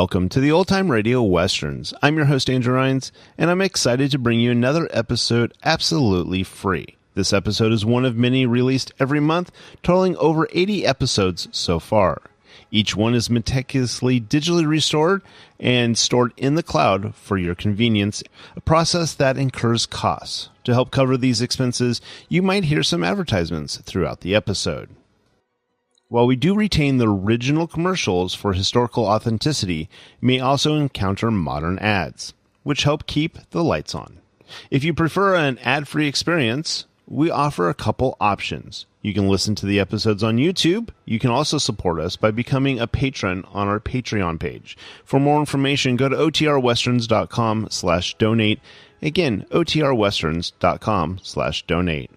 Welcome to the Old Time Radio Westerns. I'm your host, Andrew Rines, and I'm excited to bring you another episode absolutely free. This episode is one of many released every month, totaling over 80 episodes so far. Each one is meticulously digitally restored and stored in the cloud for your convenience, a process that incurs costs. To help cover these expenses, you might hear some advertisements throughout the episode. While we do retain the original commercials for historical authenticity, you may also encounter modern ads, which help keep the lights on. If you prefer an ad-free experience, we offer a couple options. You can listen to the episodes on YouTube. You can also support us by becoming a patron on our Patreon page. For more information, go to otrwesterns.com/donate. Again, otrwesterns.com/donate.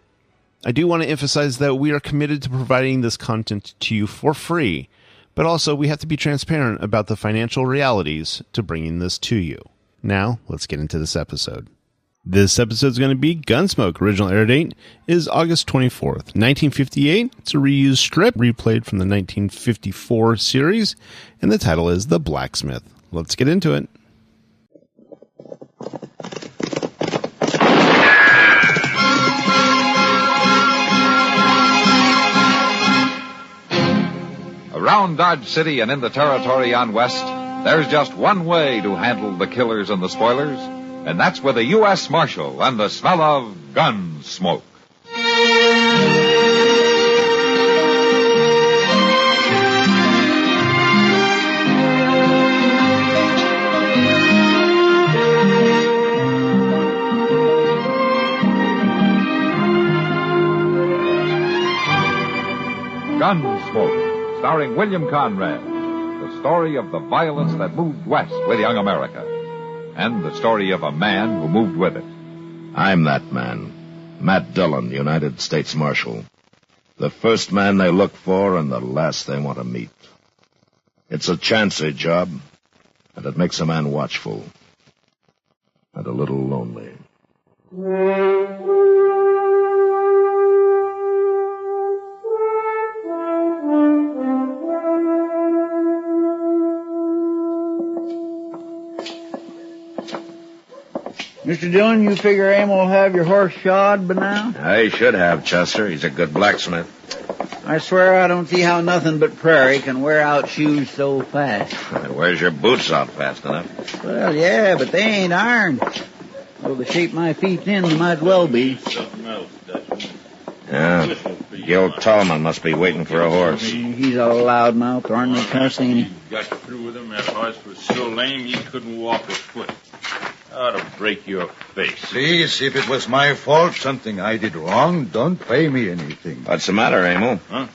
I do want to emphasize that we are committed to providing this content to you for free, but also we have to be transparent about the financial realities to bringing this to you. Now, let's get into this episode. This episode is going to be Gunsmoke. Original air date is August 24th, 1958. It's a reused strip replayed from the 1954 series, and the title is The Blacksmith. Let's get into it. Around Dodge City and in the territory on West, there's just one way to handle the killers and the spoilers, and that's with a U.S. Marshal and the smell of Gunsmoke. Gunsmoke, starring William Conrad, the story of the violence that moved west with young America, and the story of a man who moved with it. I'm that man, Matt Dillon, United States Marshal. The first man they look for and the last they want to meet. It's a chancy job, and it makes a man watchful and a little lonely. Mr. Dillon, you figure Emil will have your horse shod by now? He should have, Chester. He's a good blacksmith. I swear I don't see how nothing but prairie can wear out shoes so fast. Wears your boots out fast enough. Well, yeah, but they ain't iron. Though the shape my feet's in, they might well be. Something else, Dutchman. Yeah, Gil Tallman must be waiting for a horse. He's a loudmouth, ornery cuss, ain't he? Got through with him. That horse was so lame he couldn't walk a foot. Ought to break your face. Please, if it was my fault, something I did wrong, don't pay me anything. What's the matter, Emil? Huh?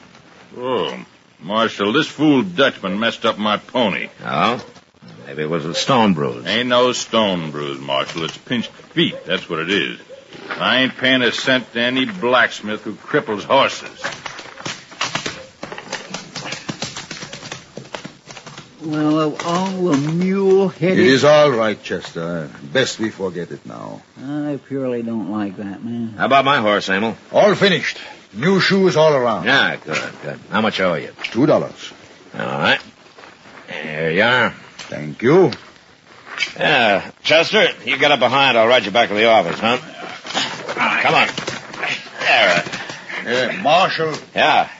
Oh, Marshal, this fool Dutchman messed up my pony. Oh? Maybe it was a stone bruise. Ain't no stone bruise, Marshal. It's pinched feet. That's what it is. I ain't paying a cent to any blacksmith who cripples horses. Well, of all the mule-headed... It is all right, Chester. Best we forget it now. I purely don't like that, man. How about my horse, Emil? All finished. New shoes all around. Yeah, good. How much owe you? $2. All right. Here you are. Thank you. Yeah, Chester, you get up behind. I'll ride you back to the office, huh? Come on. There. Marshal, Yeah.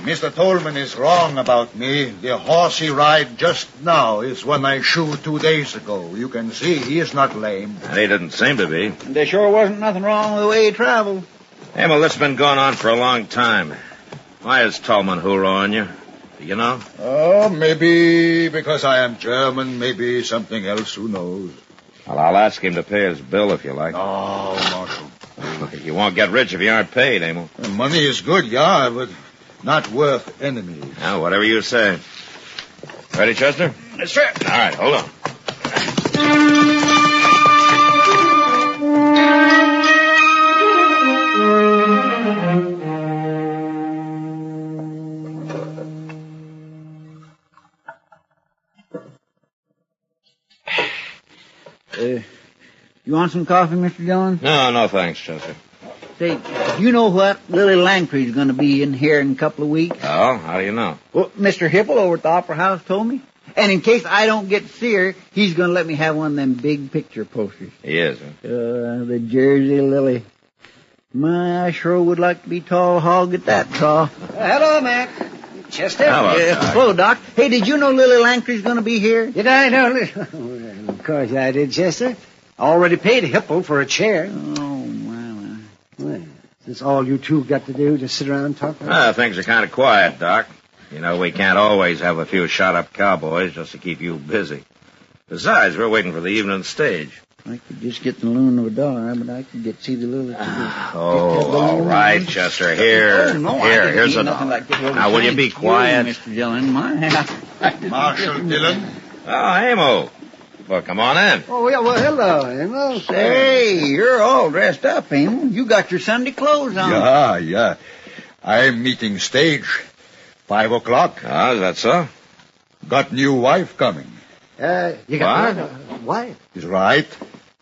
Mr. Tolman is wrong about me. The horse he ride just now is one I shoot 2 days ago. You can see he is not lame. He didn't seem to be. There sure wasn't nothing wrong with the way he traveled. Emil, this has been going on for a long time. Why is Tolman hoorahing you? Do you know? Oh, maybe because I am German, maybe something else, who knows. Well, I'll ask him to pay his bill if you like. Oh, Marshal. You won't get rich if you aren't paid, Emil. Money is good, yeah, but not worth enemies. Now, whatever you say. Ready, Chester? Yes, sir. All right, hold on. You want some coffee, Mr. Dillon? No, thanks, Chester. Say, you know what? Lily Langtry's going to be in here in a couple of weeks. Oh, how do you know? Well, Mr. Hipple over at the Opera House told me. And in case I don't get to see her, he's going to let me have one of them big picture posters. He is, huh? The Jersey Lily. My, I sure would like to be tall hog at that, tall. Hello, Mac. Chester? Hello, Doc. Hey, did you know Lily Langtry's going to be here? Did I know? Of course I did, Chester. Already paid Hipple for a chair. Oh, my. Well, that's all you two got to do, just sit around and talk? Things are kind of quiet, Doc. You know, we can't always have a few shot-up cowboys just to keep you busy. Besides, we're waiting for the evening stage. I could just get the loan of $1, but I could get to see the Lily. All right, Chester. Here. Oh, no, Here's a nothing like this. Now, will you be quiet? Mr. Dillon, Marshal Dillon. Oh, Amo. Well, come on in. Oh, yeah, well, hello, Emil. Hey, you're all dressed up, Emil. You got your Sunday clothes on. Yeah. I'm meeting stage. 5 o'clock. Oh, is that so? Got new wife coming. You got wife? Is right.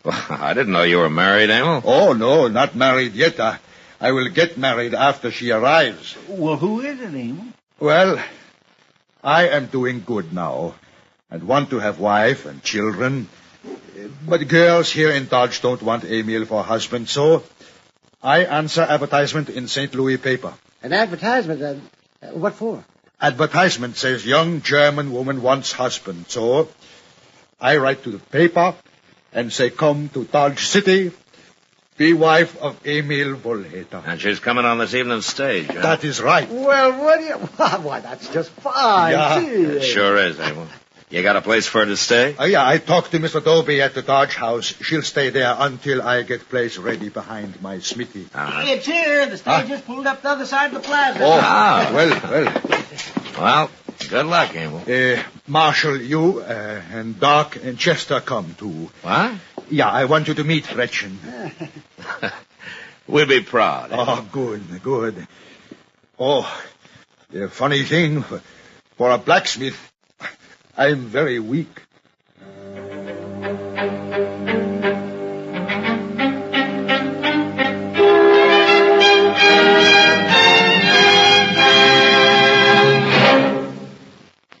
Well, I didn't know you were married, Amo. Oh, no, not married yet. I will get married after she arrives. Well, who is it, Emil? Well, I am doing good now and want to have wife and children. But girls here in Dodge don't want Emil for husband, so I answer advertisement in St. Louis paper. An advertisement? What for? Advertisement says young German woman wants husband, so I write to the paper and say come to Dodge City, be wife of Emil Volheta. And she's coming on this evening's stage, huh? That is right. Well, what do you... Why, that's just fine. Yeah. It sure is, Amo. You got a place for her to stay? Yeah, I talked to Mr. Dobie at the Dodge House. She'll stay there until I get place ready behind my smithy. It's here. The stage is pulled up the other side of the plaza. Oh, well. Well, good luck, Amo. Marshal, you and Doc and Chester come too. What? Yeah, I want you to meet Gretchen. We'll be proud. Oh, good. Oh, the funny thing, for a blacksmith, I'm very weak.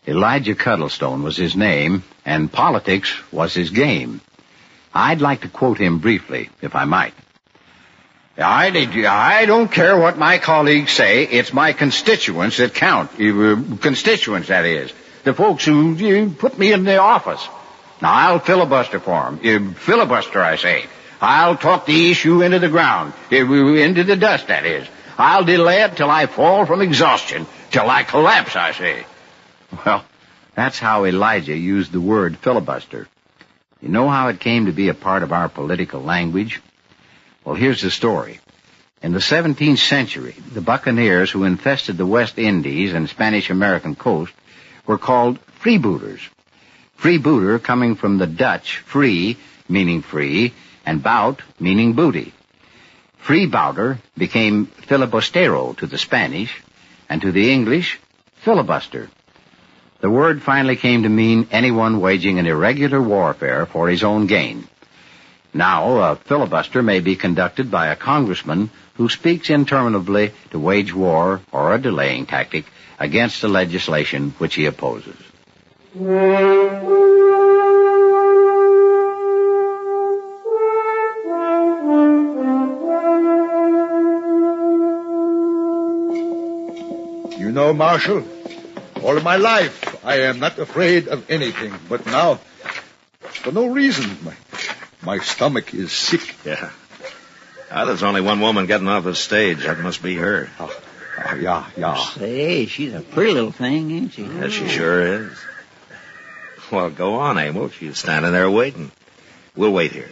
Elijah Cuddlestone was his name, and politics was his game. I'd like to quote him briefly, if I might. I don't care what my colleagues say. It's my constituents that count. Constituents, that is. The folks who put me in the office. Now, I'll filibuster for them. Filibuster, I say. I'll talk the issue into the ground. Into the dust, that is. I'll delay it till I fall from exhaustion. Till I collapse, I say. Well, that's how Elijah used the word filibuster. You know how it came to be a part of our political language? Well, here's the story. In the 17th century, the buccaneers who infested the West Indies and Spanish-American coast were called freebooters. Freebooter coming from the Dutch free, meaning free, and bout, meaning booty. Freebouter became filibustero to the Spanish, and to the English, filibuster. The word finally came to mean anyone waging an irregular warfare for his own gain. Now, a filibuster may be conducted by a congressman who speaks interminably to wage war or a delaying tactic against the legislation which he opposes. You know, Marshal, all my life I am not afraid of anything, but now, for no reason, my stomach is sick. Yeah. There's only one woman getting off the stage. That must be her. Yeah. Say, she's a pretty little thing, ain't she? Yeah, she sure is. Well, go on, Amo. She's standing there waiting. We'll wait here.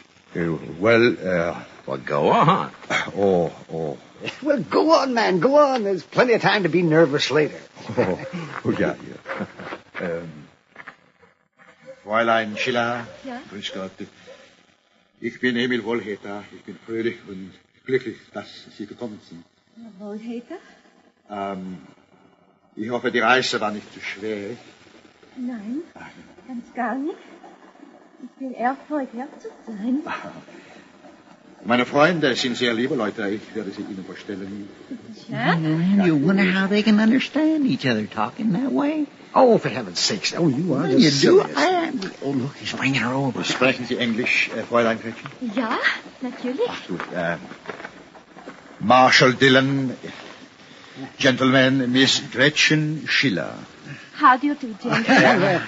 Well, go on. Oh. Well, go on, man, go on. There's plenty of time to be nervous later. Ja. Fräulein Schiller. Ja? Grüß Gott. Ich bin Emil Volheta. Ich bin fröhlich und glücklich, dass Sie gekommen sind. Volheta? Ich hoffe, die Reise war nicht zu schwer. Nein, ganz gar nicht. Ich bin erfreut, hier zu sein. Meine Freunde sind sehr liebe Leute. Ich werde sie Ihnen vorstellen. You wonder how they can understand each other talking that way? Oh, for heaven's sakes. Oh, you are You just do? serious. Oh, look, he's bringing her over. Sprechen Sie Englisch, Fräulein Gretchen? Ja, natürlich. Ach, gut. Marshal Dillon, gentlemen, Miss Gretchen Schiller. How do you do, gentlemen?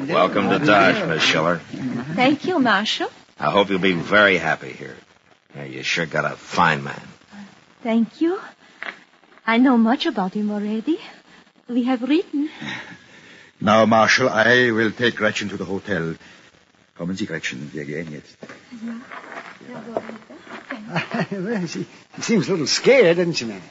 Welcome to Dodge, Miss Schiller. Thank you, Marshal. I hope you'll be very happy here. Yeah, you sure got a fine man. Thank you. I know much about him already. We have written. Now, Marshal, I will take Gretchen to the hotel. Kommen Sie, Gretchen. Wir gehen jetzt. Well, she seems a little scared, doesn't she, man?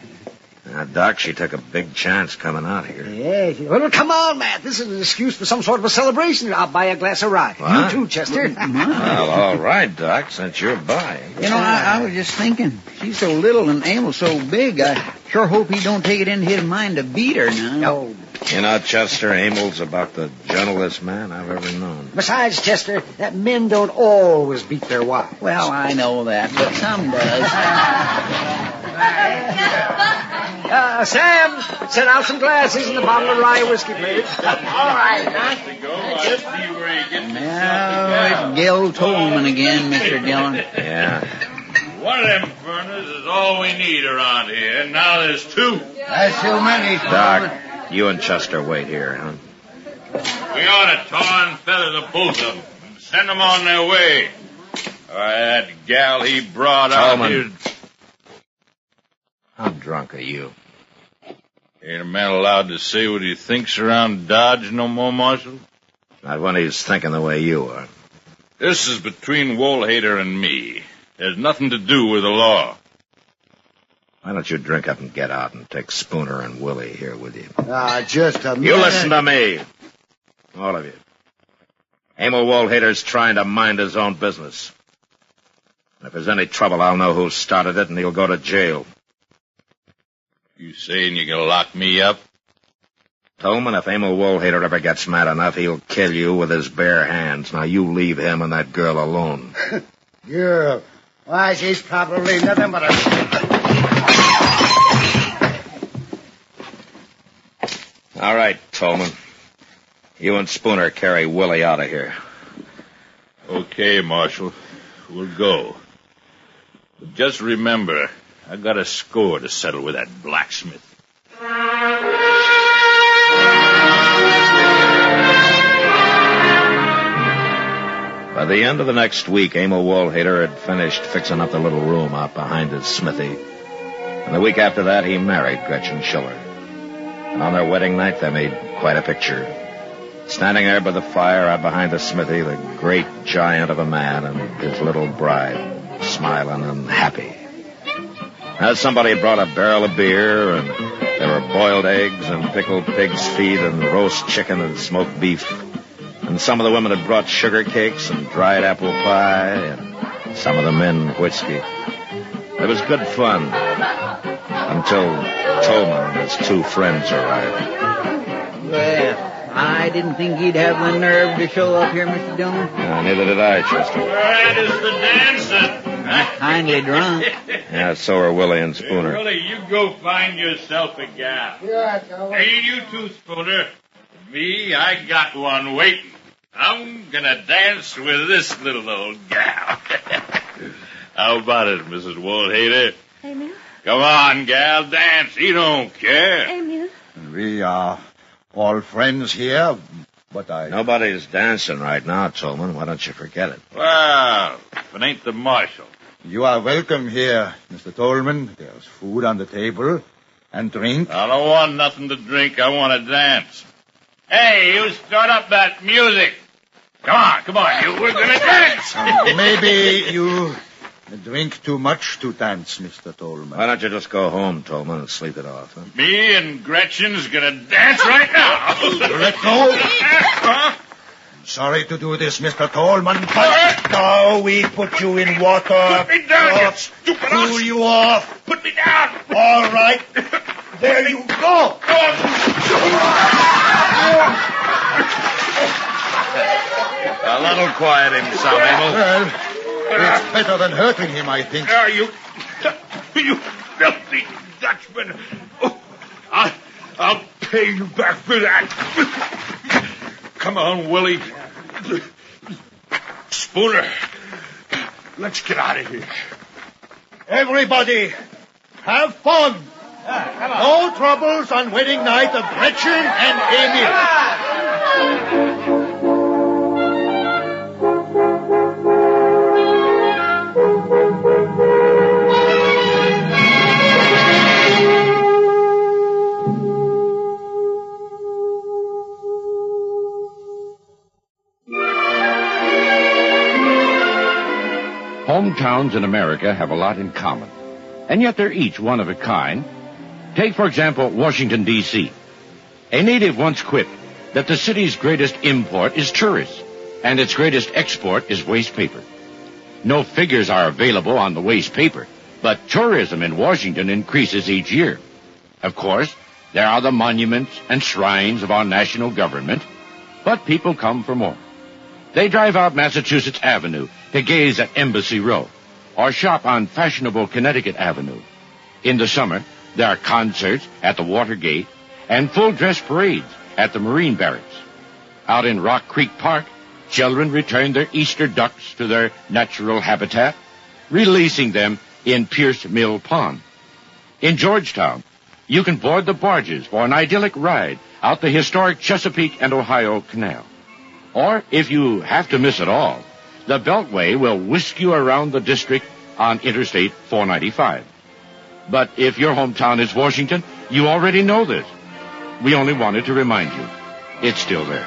Now, Doc, she took a big chance coming out here. Yeah. Well, come on, Matt. This is an excuse for some sort of a celebration. I'll buy a glass of rye. What? You too, Chester. Well, all right, Doc, since you're buying. You know, I was just thinking, she's so little and Emil so big, I sure hope he don't take it into his mind to beat her now. No. You know, Chester, Emil's about the gentlest man I've ever known. Besides, Chester, that men don't always beat their wives. Well, I know that, but some does. Sam, set out some glasses and a bottle of rye whiskey, please. All right, just see where he gets Now, it's Gil Tolman again, Mr. Dillon. Yeah. One of them furnaces is all we need around here, and now there's two. That's too many. Doc, you and Chester wait here, huh? We ought to tar and feather the both of them and send them on their way. That gal he brought out Tolman. here... How drunk are you? Ain't a man allowed to say what he thinks around Dodge no more, Marshal? Not when he's thinking the way you are. This is between Woolhater and me. There's nothing to do with the law. Why don't you drink up and get out and take Spooner and Willie here with you? Just a minute. You listen to me. All of you. Emil Woolhater's trying to mind his own business. If there's any trouble, I'll know who started it, and he'll go to jail. You saying you can lock me up? Tolman, if Emil Woolhater ever gets mad enough, he'll kill you with his bare hands. Now, you leave him and that girl alone. Girl. Why, she's probably nothing but a... All right, Tolman. You and Spooner carry Willie out of here. Okay, Marshal. We'll go. But just remember, I got a score to settle with that blacksmith. By the end of the next week, Emil Woolhater had finished fixing up the little room out behind his smithy. And the week after that, he married Gretchen Schiller. And on their wedding night, they made quite a picture. Standing there by the fire out behind the smithy, the great giant of a man and his little bride, smiling and happy. As somebody had brought a barrel of beer, and there were boiled eggs and pickled pig's feet and roast chicken and smoked beef. And some of the women had brought sugar cakes and dried apple pie, and some of the men whiskey. It was good fun until Tolman and his two friends arrived. Well, I didn't think he'd have the nerve to show up here, Mr. Dillon. Neither did I, Chester. Where is the dancing? Kindly drunk. Yeah, so are Willie and Spooner. Willie, you go find yourself a gal. Hey, you too, Spooner. Me, I got one waiting. I'm gonna dance with this little old gal. How about it, Mrs. Woolhater? Emil? Come on, gal, dance. He don't care. Emil? We are all friends here, but Nobody's dancing right now, Tolman. Why don't you forget it? Well, if it ain't the marshal. You are welcome here, Mr. Tolman. There's food on the table and drink. I don't want nothing to drink. I want to dance. Hey, you start up that music. Come on, you. We're going to dance. Maybe you drink too much to dance, Mr. Tolman. Why don't you just go home, Tolman, and sleep it off, huh? Me and Gretchen's going to dance right now. Let go. Sorry to do this, Mr. Tolman, but now we put you in water. Put me down, you stupid Cool ass. you off. Put me down. All right. There you go. A little quiet him some, Emil. Well, It's better than hurting him, I think. You filthy Dutchman. Oh, I'll pay you back for that. Come on, Willie. Spooner, let's get out of here. Everybody, have fun. No troubles on wedding night of Gretchen and Emil. Hometowns in America have a lot in common, and yet they're each one of a kind. Take, for example, Washington, D.C. A native once quipped that the city's greatest import is tourists, and its greatest export is waste paper. No figures are available on the waste paper, but tourism in Washington increases each year. Of course, there are the monuments and shrines of our national government, but people come for more. They drive out Massachusetts Avenue to gaze at Embassy Row, or shop on fashionable Connecticut Avenue. In the summer, there are concerts at the Watergate and full-dress parades at the Marine Barracks. Out in Rock Creek Park, children return their Easter ducks to their natural habitat, releasing them in Pierce Mill Pond. In Georgetown, you can board the barges for an idyllic ride out the historic Chesapeake and Ohio Canal. Or, if you have to miss it all, the Beltway will whisk you around the district on Interstate 495. But if your hometown is Washington, you already know this. We only wanted to remind you. It's still there.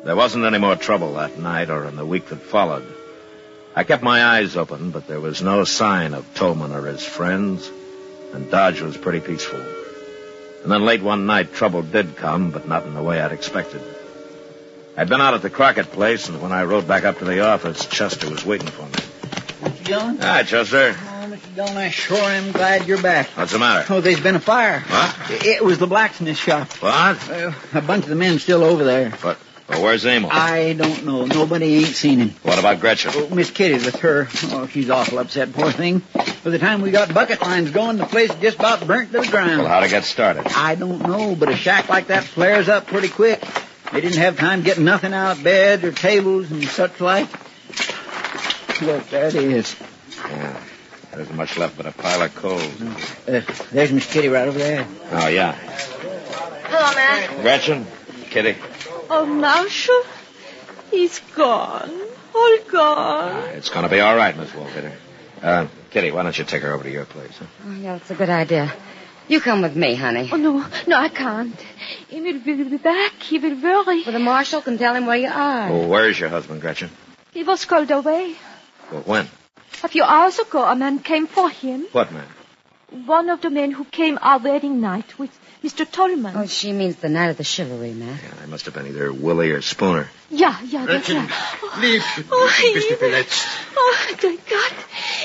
There wasn't any more trouble that night or in the week that followed. I kept my eyes open, but there was no sign of Tolman or his friends, and Dodge was pretty peaceful. And then late one night, trouble did come, but not in the way I'd expected. I'd been out at the Crockett place, and when I rode back up to the office, Chester was waiting for me. Mr. Dillon? Hi, Chester. Oh, Mr. Dillon, I sure am glad you're back. What's the matter? Oh, there's been a fire. What? It was the blacksmith shop. What? A bunch of the men still over there. But well, where's Emil? I don't know. Nobody ain't seen him. What about Gretchen? Oh, Miss Kitty's with her. Oh, she's awful upset, poor thing. By the time we got bucket lines going, the place just about burnt to the ground. Well, how'd it get started? I don't know, but a shack like that flares up pretty quick. They didn't have time getting nothing out of beds or tables and such like. Look, there it is. Yeah, there isn't much left but a pile of coals. There's Miss Kitty right over there. Oh, yeah. Hello, Matt. Gretchen? Kitty? Oh, Marshall, he's gone. All gone. It's going to be all right, Miss Wolfetter. Kitty, why don't you take her over to your place? Huh? Oh, yeah, that's a good idea. You come with me, honey. Oh, no, I can't. Emil will be back. He will worry. Well, the marshal can tell him where you are. Well, where's your husband, Gretchen? He was called away. Well, when? A few hours ago, a man came for him. What man? One of the men who came our wedding night with Mr. Tolman. Oh, she means the night of the chivalry, Matt. Yeah, they must have been either Willie or Spooner. Yeah, that's Gretchen, right. leave. Bist du verletzt? Oh, dear God.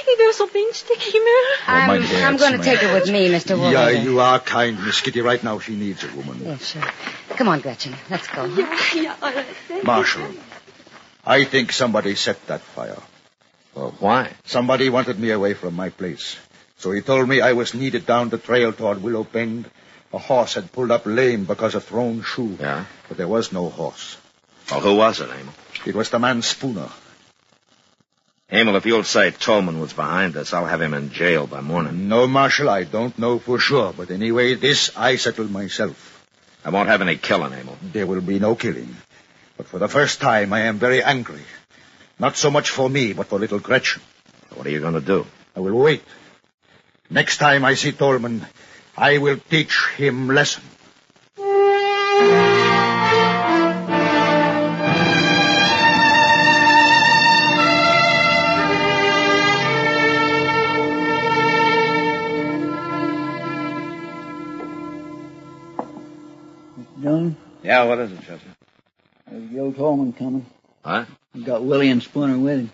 He was so pinched, Himmel. mein Herz, I'm going to mein take her with me, Mr. Wolfetter. Yeah, you are kind, Miss Kitty. Right now, she needs a woman. Yeah, sure. Come on, Gretchen. Let's go. Yeah, all right. Marshal, I think somebody set that fire. Well, why? Somebody wanted me away from my place. So he told me I was needed down the trail toward Willow Bend. A horse had pulled up lame because of thrown shoe. Yeah? But there was no horse. Well, who was it, Emil? It was the man Spooner. Emil, if you'll say Tolman was behind this, I'll have him in jail by morning. No, Marshal, I don't know for sure. But anyway, this I settled myself. I won't have any killing, Emil. There will be no killing. But for the first time, I am very angry. Not so much for me, but for little Gretchen. What are you going to do? I will wait. Next time I see Tolman, I will teach him lesson. Mr. Dillon, Yeah, what is it, Chester? there's Joe Tolman coming. What? He's got Willie and Spooner with him.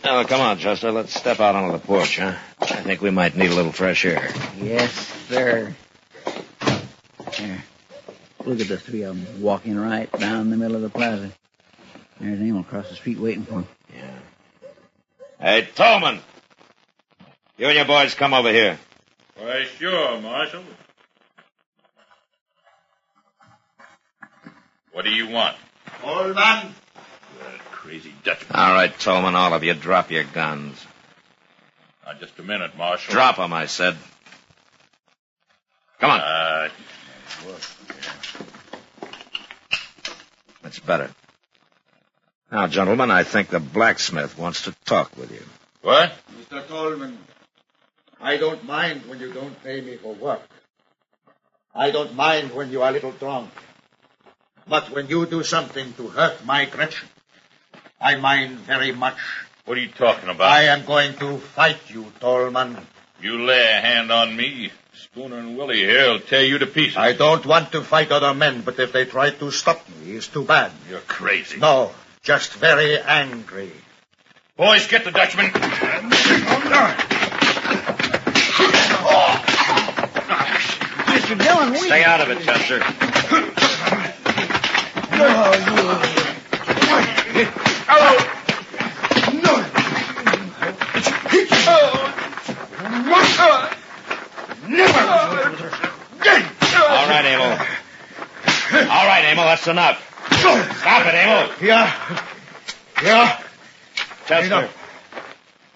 Now, come on, Chester. Let's step out onto the porch, huh? I think we might need a little fresh air. Yes, sir. Here. Look at the three of them walking right down the middle of the plaza. There's Emil across the street waiting for him. Yeah. Hey, Tolman! You and your boys come over here. Why, sure, Marshal. What do you want? Old man. That crazy Dutchman. All right, Tolman, all of you, drop your guns. Now, just a minute, Marshal. Drop them, I said. Come on. That's better. Now, gentlemen, I think the blacksmith wants to talk with you. What? Mr. Tolman, I don't mind when you don't pay me for work. I don't mind when you are a little drunk. But when you do something to hurt my Gretchen, I mind very much. What are you talking about? I am going to fight you, Tolman. You lay a hand on me, Spooner and Willie here will tear you to pieces. I don't want to fight other men, but if they try to stop me, it's too bad. You're crazy. No, just very angry. Boys, get the Dutchman. Mr. Dillon, wait. Stay out of it, Chester. All right, Emil. All right, Emil, that's enough. Stop it, Emil. Yeah. Chester,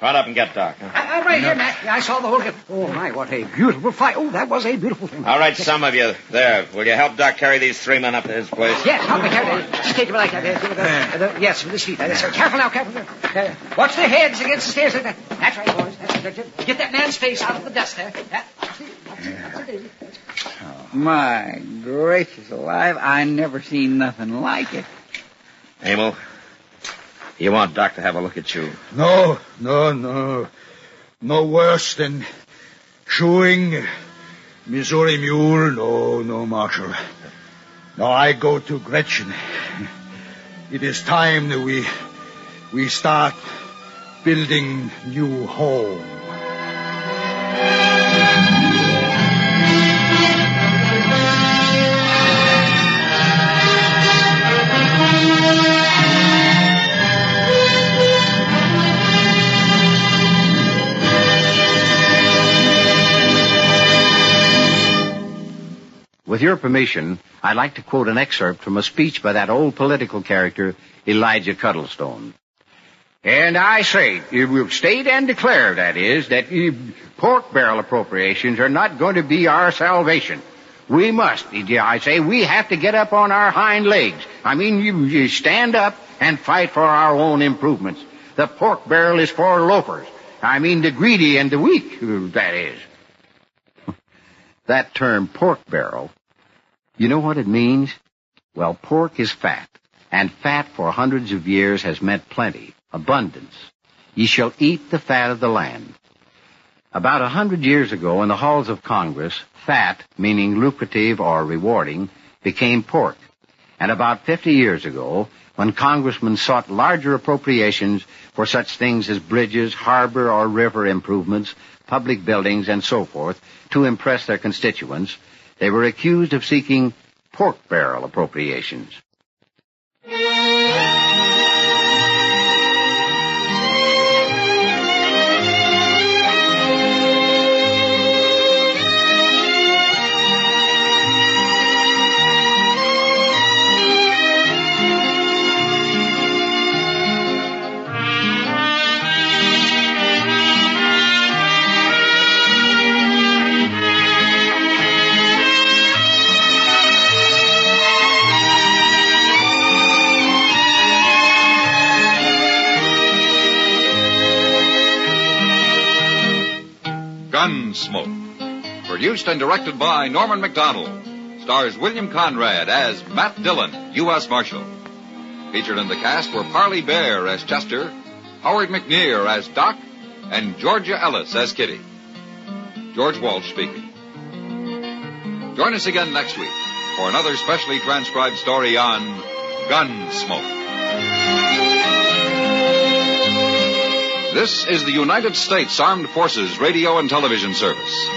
run up and get Doc. Huh? Right here, Matt. Yeah, I saw the whole game. Oh, my, what a beautiful fight. Oh, that was a beautiful thing. All right, some of you. There. Will you help Doc carry these three men up to his place? Yes, help me carry it. Just take him like that. Yes, with the feet. Yes, sir. Careful now, careful. Watch their heads against the stairs like that. That's right, boys. That's right. Get that man's face out of the dust there. My gracious alive, I never seen nothing like it. Emil, you want Doc to have a look at you? No. No worse than chewing Missouri Mule. No, Marshal. No, I go to Gretchen. It is time that we start building new home. With your permission, I'd like to quote an excerpt from a speech by that old political character, Elijah Cuddlestone. And I say, we've stated and declared, that is, that pork barrel appropriations are not going to be our salvation. We must, I say, we have to get up on our hind legs. I mean, you stand up and fight for our own improvements. The pork barrel is for loafers. I mean, the greedy and the weak, that is. That term, pork barrel, you know what it means? Well, pork is fat, and fat for hundreds of years has meant plenty, abundance. Ye shall eat the fat of the land. About 100 years ago, in the halls of Congress, fat, meaning lucrative or rewarding, became pork. And about 50 years ago, when congressmen sought larger appropriations for such things as bridges, harbor or river improvements, public buildings, and so forth, to impress their constituents, they were accused of seeking pork barrel appropriations. Gunsmoke, produced and directed by Norman McDonald, stars William Conrad as Matt Dillon, U.S. Marshal. Featured in the cast were Parley Bear as Chester, Howard McNear as Doc, and Georgia Ellis as Kitty. George Walsh speaking. Join us again next week for another specially transcribed story on Gunsmoke. This is the United States Armed Forces Radio and Television Service.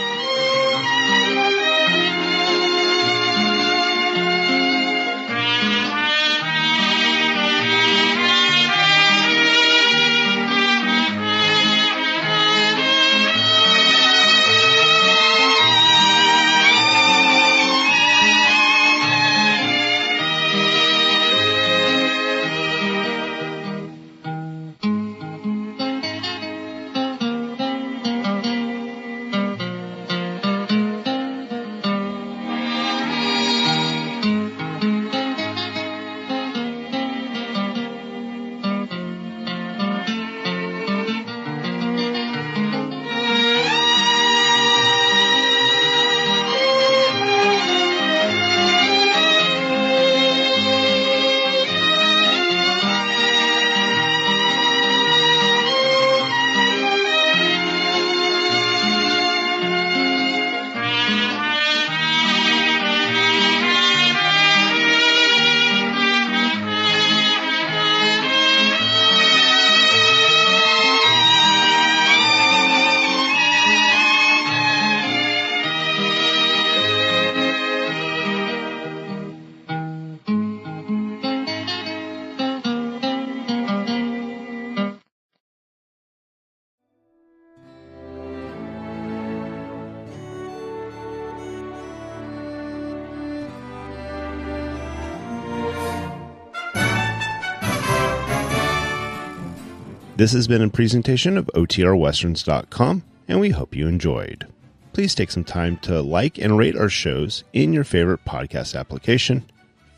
This has been a presentation of OTRWesterns.com, and we hope you enjoyed. Please take some time to like and rate our shows in your favorite podcast application.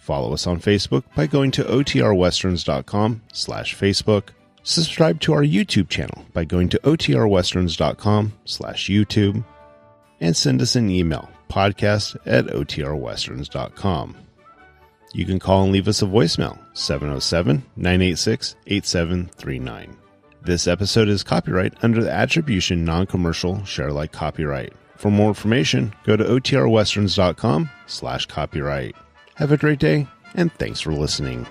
Follow us on Facebook by going to OTRWesterns.com/Facebook. Subscribe to our YouTube channel by going to OTRWesterns.com/YouTube. And send us an email, podcast@OTRWesterns.com. You can call and leave us a voicemail, 707-986-8739. This episode is copyright under the Attribution Non-Commercial Share-alike copyright. For more information, go to OTRWesterns.com/copyright. Have a great day, and thanks for listening.